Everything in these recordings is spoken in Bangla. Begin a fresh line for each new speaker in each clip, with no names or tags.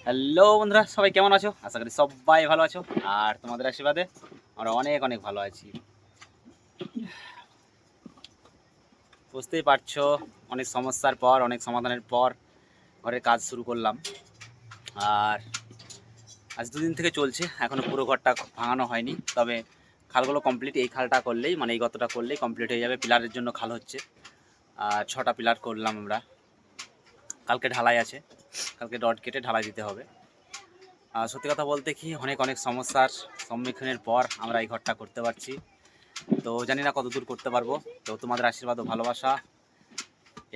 হ্যালো বন্ধুরা, সবাই কেমন আছো? আশা করি সবাই ভালো আছো। আর তোমাদের আশীর্বাদে আমরা অনেক অনেক ভালো আছি। বুঝতেই পারছো, অনেক সমস্যার পর, অনেক সমাধানের পর ঘরের কাজ শুরু করলাম। আর আজ দুদিন থেকে চলছে, এখনও পুরো ঘরটা ভাঙানো হয়নি। তবে খালগুলো কমপ্লিট, এই খালটা করলেই মানে এই গতটা করলেই কমপ্লিট হয়ে যাবে। পিলারের জন্য খাল হচ্ছে, আর 6টা পিলার করলাম আমরা। কালকে ঢালাই আছে, কালকে রড কেটে ঢালাই দিতে হবে। আর সত্যি কথা বলতে কি, অনেক অনেক সমস্যার সম্মুখীনের পর আমরা এই ঘরটা করতে পারছি। তো জানি না কত দূর করতে পারবো। তো তোমাদের আশীর্বাদ ও ভালোবাসা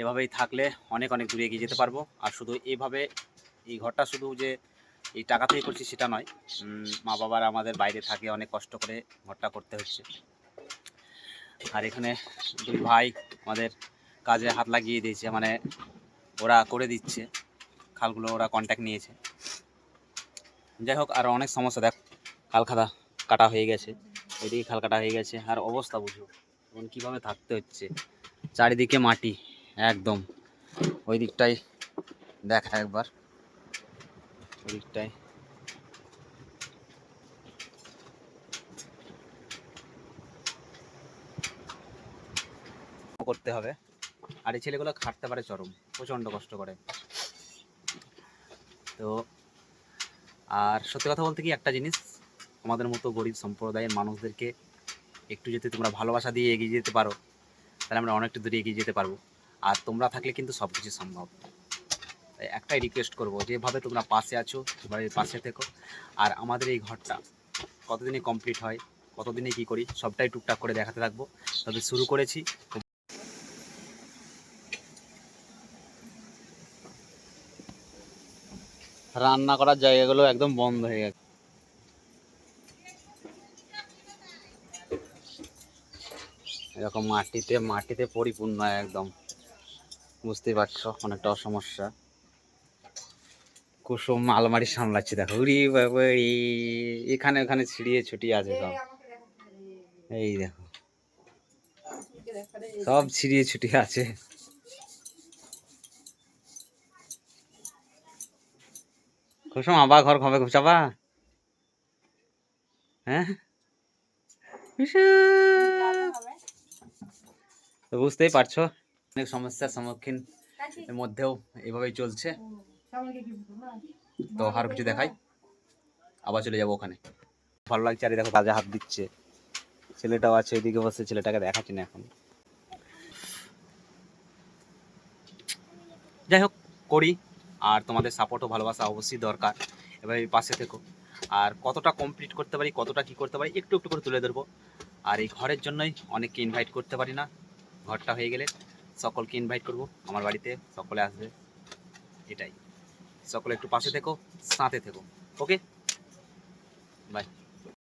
এভাবেই থাকলে অনেক অনেক দূরে এগিয়ে যেতে পারবো। আর শুধু এইভাবে এই ঘরটা শুধু যে এই টাকাতেই করছি সেটা নয়, মা বাবার আমাদের বাইরে থাকে, অনেক কষ্ট করে ঘরটা করতে হচ্ছে। আর এখানে দুই ভাই আমাদের কাজে হাত লাগিয়ে দিয়েছে, মানে ওরা করে দিচ্ছে, খালগুলো ওরা কন্ট্যাক্ট নিয়েছে। যাই হোক, আর অনেক সমস্যা। দেখ, খাল খাদা কাটা হয়ে গেছে, ওইদিকে খাল কাটা হয়ে গেছে। আর অবস্থা বুঝো এখন কীভাবে থাকতে হচ্ছে, চারিদিকে মাটি একদম। ওই দিকটাই দেখা একবার, ওই দিকটায় করতে হবে। আর এই ছেলেগুলো খাটতে পারে চরম, প্রচণ্ড কষ্ট করে। তো আর সত্যি কথা বলতে কি, একটা জিনিস, আমাদের মতো গরিব সম্প্রদায়ের মানুষদেরকে একটু যদি তোমরা ভালোবাসা দিয়ে এগিয়ে যেতে পারো, তাহলে আমরা অনেকটা দূরে এগিয়ে যেতে পারবো। আর তোমরা থাকলে কিন্তু সব কিছু সম্ভব। তাই একটাই রিকোয়েস্ট করবো, যেভাবে তোমরা পাশে আছো এভাবে পাশে থেকো। আর আমাদের এই ঘরটা কতদিনে কমপ্লিট হয়, কতদিনে কী করি, সবটাই টুকটাক করে দেখাতে থাকবো। তবে শুরু করেছি। রান্না করার জায়গাগুলো একদম বন্ধ হয়ে গেছে, এরকম মাটিতে মাটিতে পরিপূর্ণ একদম। বুঝতেই পারছো, অনেকটা সমস্যা। কুসুম আলমারি সামলাচ্ছি, দেখো উরি বাবারি, এখানে ওখানে ছিড়িয়ে ছুটিয়ে আছে সব। এই দেখো, সব ছিড়িয়ে ছুটিয়ে আছে। কুসুম আবার ঘর কবে গুছাবা? হ্যাঁ, তো বুঝতেই পারছো, অনেক সমস্যার সম্মুখীন এর মধ্যেও এইভাবেই চলছে। তো আর কিছু দেখাই, আবার চলে যাবো ওখানে। ভালো লাগছে। আর দেখো কাজে হাত দিচ্ছে, ছেলেটাও আছে ওইদিকে বসে, ছেলেটাকে দেখাচ্ছি না এখন। যাই হোক, করি। আর তোমাদের সাপোর্ট ও ভালোবাসা অবশ্যই দরকার, এবার পাশে থেকো। আর কতটা কমপ্লিট করতে পারি, কতটা কি করতে পারি, একটু একটু করে তুলে ধরবো। আর এই ঘরের জন্যই অনেককে ইনভাইট করতে পারি না। ঘরটা হয়ে গেলে সকলকে ইনভাইট করব আমার বাড়িতে, সকলে আসবে। এটাই, সকলে একটু পাশে থেকো, সাথে থেকো। ওকে, বাই।